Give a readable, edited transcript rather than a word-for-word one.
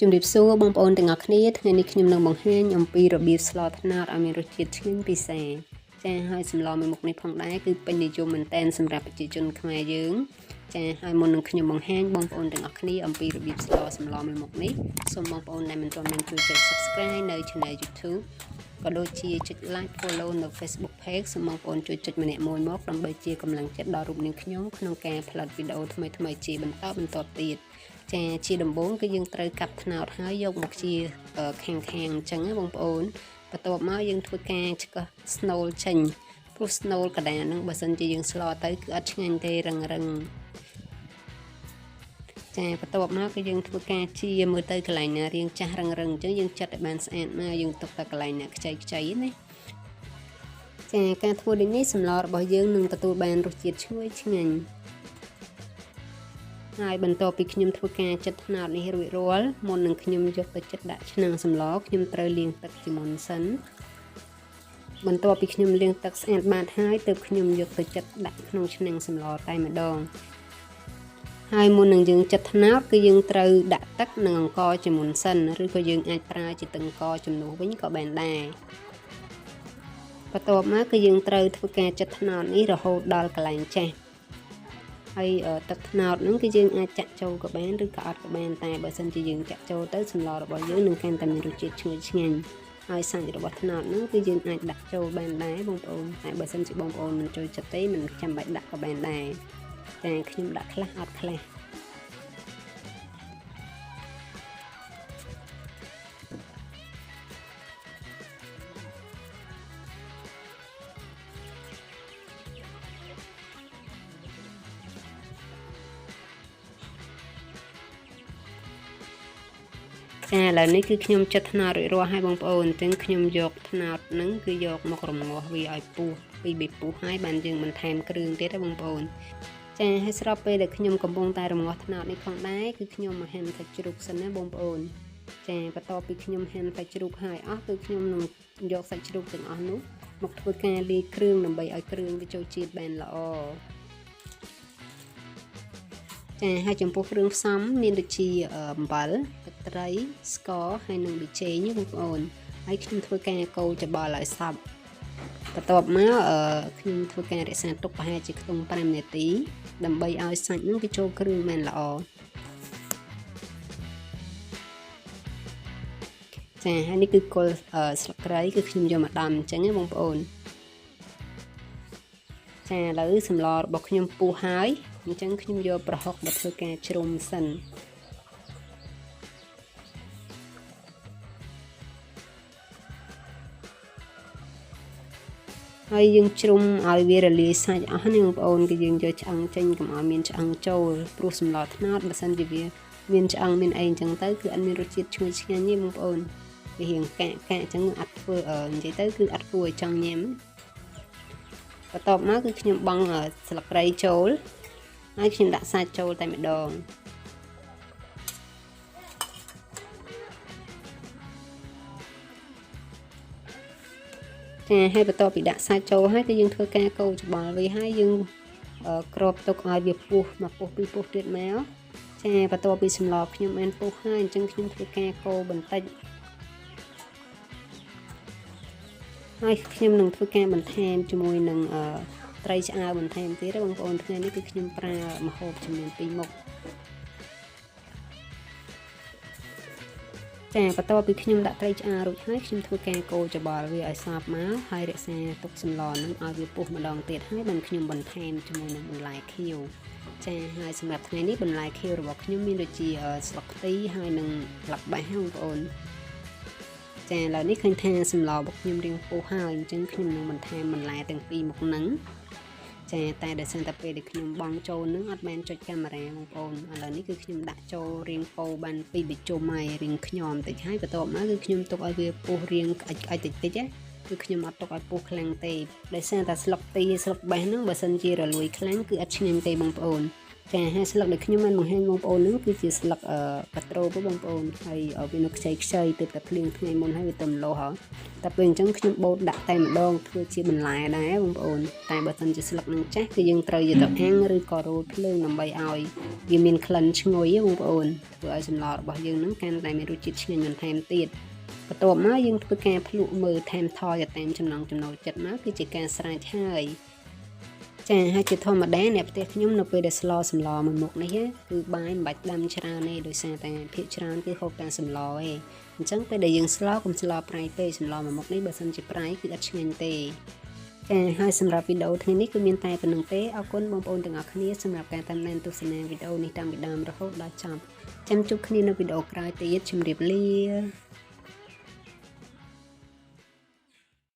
ជំរាបសួរបងប្អូនទាំងអស់គ្នាថ្ងៃនេះខ្ញុំនឹងបង្ហាញអំពីរបៀបស្លត្នោតឲ្យមានរសជាតិឆ្ងាញ់ពិសាចាហើយសម្លមួយមុខនេះផងដែរគឺពេញនិយមមែនតែនសម្រាប់ប្រជាជនខ្មែរយើងចាហើយមុននឹងខ្ញុំបង្ហាញបងប្អូនទាំងអស់គ្នាអំពីរបៀបស្លសម្លមួយមុខនេះសូមបងប្អូនដែលមិនទាន់បានជួយចុច Subscribe នៅ Channel YouTube ក៏ដូចជាចុច Like Follow នៅ Facebook Page សូមបងប្អូនជួយចុចម្នាក់មួយមកដើម្បីជាកម្លាំងចិត្តដល់រូបនាងខ្ញុំក្នុងការផលិតវីដេអូថ្មីៗជាបន្តទៀតចាជាដំបូងគឺយើងត្រូវកាប់ត្នោតហើយយកមកជាខាងអញ្ចឹងណាបងប្អូនបន្ទាប់មកយើងធ្វើការឆ្កឹះស្នូលចេញព្រោះស្នូលកដាហ្នឹងបើសិនជាយើងស្លទៅគឺអត់ឆ្ងាញ់ទេរឹងចាបន្ទាប់មកគឺយើងធ្វើការជាមើលទៅកន្លែងណារាងចាស់រឹងអញ្ចឹងយើងចាត់ឲ្យបានស្អាតមកយើងទុកតែកន្លែងណាខ្ចីណាចាការធ្វើដូចនេះសម្លរបស់យើងនឹងទទួលបានរសជាតិឈ្ងុយឆ្ងាញ់ហើយបន្ទាប់ពីខ្ញុំធ្វើការចិតត្នោតនេះរួចរាល់មុននឹងខ្ញុំយកទៅចិតដាក់ឆ្នាំងសម្លខ្ញុំត្រូវលាងទឹកជាមុនសិនបន្ទាប់ពីខ្ញុំលាងទឹកស្អាតបាតហើយទើបខ្ញុំយកទៅចិតដាក់ក្នុងឆ្នាំងសម្លតែម្ដងហើយមុននឹងយើងចិតត្នោតគឺយើងត្រូវដាក់ទឹកនិងអង្ករជាមុនសិនឬក៏យើងអាចប្រើជាទឹកអង្ករជំនួសវិញក៏បានដែរបន្ទាប់មកគឺយើងត្រូវធ្វើការចិតត្នោតនេះរហូតដល់កន្លែងចាស់ហើយទឹកត្នោតហ្នឹងគឺយើងអាចចាក់ចូលក៏បានឬក៏អត់ក៏បានតែបើសិនជាយើងចាក់ចូលទៅសម្លរបស់យើងនឹងកាន់តែមានរសជាតិឈ្ងុយឆ្ងាញ់ហើយសាច់របស់ត្នោតហ្នឹងគឺយើងអាចដាក់ចូលបានដែរបងប្អូនតែបើសិនជាបងប្អូនមិនចូលចិត្តទេមិនចាំបាច់ដាក់ក៏បានដែរតែខ្ញុំដាក់ខ្លះអត់ខ្លះចាឥឡូវនេះគឺខ្ញុំចិតត្នោតរួចរាល់ហើយបងប្អូនអញ្ចឹងខ្ញុំយកត្នោតហ្នឹងគឺយកមករងាស់វាឲ្យពុះពីបេពុះហើយបានយើងបន្ថែមគ្រឿងទៀតណាបងប្អូនចាហើយស្របពេលដែលខ្ញុំកំពុងតែរងាស់ត្នោតនេះផងដែរគឺខ្ញុំមកហាន់សាច់ជ្រូកសិនណាបងប្អូនចាបន្ទាប់ពីខ្ញុំហាន់សាច់ជ្រូកហើយអស់គឺខ្ញុំនឹងយកសាច់ជ្រូកទាំងអស់នោះមកធ្វើការលាយគ្រឿងដើម្បីឲ្យគ្រឿងវាចូលជាតិបានល្អចាហើយចំពោះគ្រឿងផ្សំមានដូចជាអំបិលទឹកត្រីស្ករហើយនិងប៊ីចេងបងប្អូនហើយខ្ញុំធ្វើការកូរច្បល់ឲ្យសព្វបន្ទាប់មកខ្ញុំធ្វើការរក្សាទុកប្រហែលជាខ្ទង់5នាទីដើម្បីឲ្យសាច់នឹងវាចូលគ្រឿងបានល្អចាហើយនេះគឺគល់ស្លឹកគ្រៃគឺខ្ញុំយកមកដំអញ្ចឹងណាបងប្អូនចាឥឡូវសម្លរបស់ខ្ញុំពុះហើយអញ្ចឹងខ្ញុំយកប្រហុកមកធ្វើការជ្រុំសិនហើយយើងជ្រុំឲ្យវារលាយសាច់អស់នេះបងប្អូនគឺយើងយកឆ្អឹងចេញកុំឲ្យមានឆ្អឹងចូលព្រោះសម្លត្នោតបើសិនជាវាមានឆ្អឹងមានអីអញ្ចឹងទៅគឺអត់មានរសជាតិឈ្ងុយឆ្ងាញ់ទេបងប្អូនវារៀងកាក់អញ្ចឹងអត់ធ្វើនិយាយទៅគឺអត់គួរឲ្យចង់ញ៉ាំបន្ទាប់មកគឺខ្ញុំបង់ស្លឹកគ្រៃចូលហើយខ្ញុំដាក់សាច់ចូលតែម្ដងចាហើយបន្ទាប់ពីដាក់សាច់ចូលហើយគឺយើងធ្វើការកូរច្បល់វាហើយយើងគ្របទុកឲ្យវាពុះមកពុះពីពុះទៀតមកចាបន្ទាប់ពីសម្លខ្ញុំបានពុះហើយអញ្ចឹងខ្ញុំធ្វើការកូរបន្តិចហើយខ្ញុំនឹងធ្វើការបន្ថែមជាមួយនឹងត្រីឆ្អើរបន្ថែមទៀតបងប្អូនថ្ងៃនេះគឺខ្ញុំប្រើម្ហូបចំនួន2មុខចាបន្ទាប់ពីខ្ញុំដាក់ត្រីឆ្អើររួចហើយខ្ញុំធ្វើការកូរច្បល់វាឲ្យសព្វមកហើយរក្សាទុកសម្លនឹងឲ្យវាពុះម្ដងទៀតហើយបានខ្ញុំបន្ថែមជាមួយនឹងបន្លែខៀវចាហើយសម្រាប់ថ្ងៃនេះបន្លែខៀវរបស់ខ្ញុំមានដូចជាស្លឹកខ្ទិះហើយនិងស្លឹកបាសបងប្អូនចាឥឡូវនេះឃើញថាសម្លរបស់ខ្ញុំរៀងពុះហើយអញ្ចឹងខ្ញុំនឹងបន្ថែមបន្លែទាំងពីរមុខហ្នឹងចាតែដោយសារតែពេលដែលខ្ញុំបង់ចូលនឹងអត់បានចុចកាមេរ៉ាបងប្អូនឥឡូវនេះគឺខ្ញុំដាក់ចូលរៀងពោបានពីបិជុំហើយរៀងខ្ញំតិចហើយបន្ទាប់មកគឺខ្ញុំទុកឲ្យវាពុះរៀងក្អិចតិចណាគឺខ្ញុំអត់ទុកឲ្យពុះខ្លាំងទេដោយសារតែស្លឹកទីស្លឹកបេះហ្នឹងបើសិនជារលួយខ្លាំងគឺអត់ឆ្ងាញ់ទេបងប្អូន ចាហើយស្លឹកដែលខ្ញុំបានបង្ហាញបងប្អូនហ្នឹងគឺជាស្លឹកកាត្រូលបងប្អូនហើយវានៅខ្ចីទៅតែភ្លៀងថ្ងៃមុនហើយវាទៅម្លោះហើយតែពេលអញ្ចឹងខ្ញុំបូតដាក់តែម្ដងធ្វើជាបន្លែដែរបងប្អូនតែបើសិនជាស្លឹកនឹងចាស់គឺយើងត្រូវយកទៅអាំងឬក៏រោលភ្លើងដើម្បីឲ្យវាមានក្លិនឈ្ងុយបងប្អូនធ្វើឲ្យសម្លរបស់យើងហ្នឹងកាន់តែមានរសជាតិឆ្ងាញ់បន្ថែមទៀតបន្ទាប់មកយើងធ្វើការភ្លក់មើលថែមថយទៅតាមចំណង់ចំណូលចិត្តមកគឺជាការស្រេចហើយចាហើយជាធម្មតាអ្នកផ្ទះខ្ញុំនៅពេលដែលស្លសម្លមួយមុខនេះគឺបាយមិនបាច់ដាំច្រើនទេដោយសារតែភាគច្រើនគឺហូបតែសម្លឯងអញ្ចឹងពេលដែលយើងស្លកុំស្លប្រៃពេកសម្លមួយមុខនេះបើសិនជាប្រៃគឺអត់ឆ្ងាញ់ទេចាហើយសម្រាប់វីដេអូថ្ងៃនេះគឺមានតែប៉ុណ្្នឹងទេអរគុណបងប្អូនទាំងអស់គ្នាសម្រាប់ការតាមដានទស្សនាវីដេអូនេះតាំងពីដើមរហូតដល់ចប់ចាំជួបគ្នានៅវីដេអូក្រោយទៀតជម្រាបលា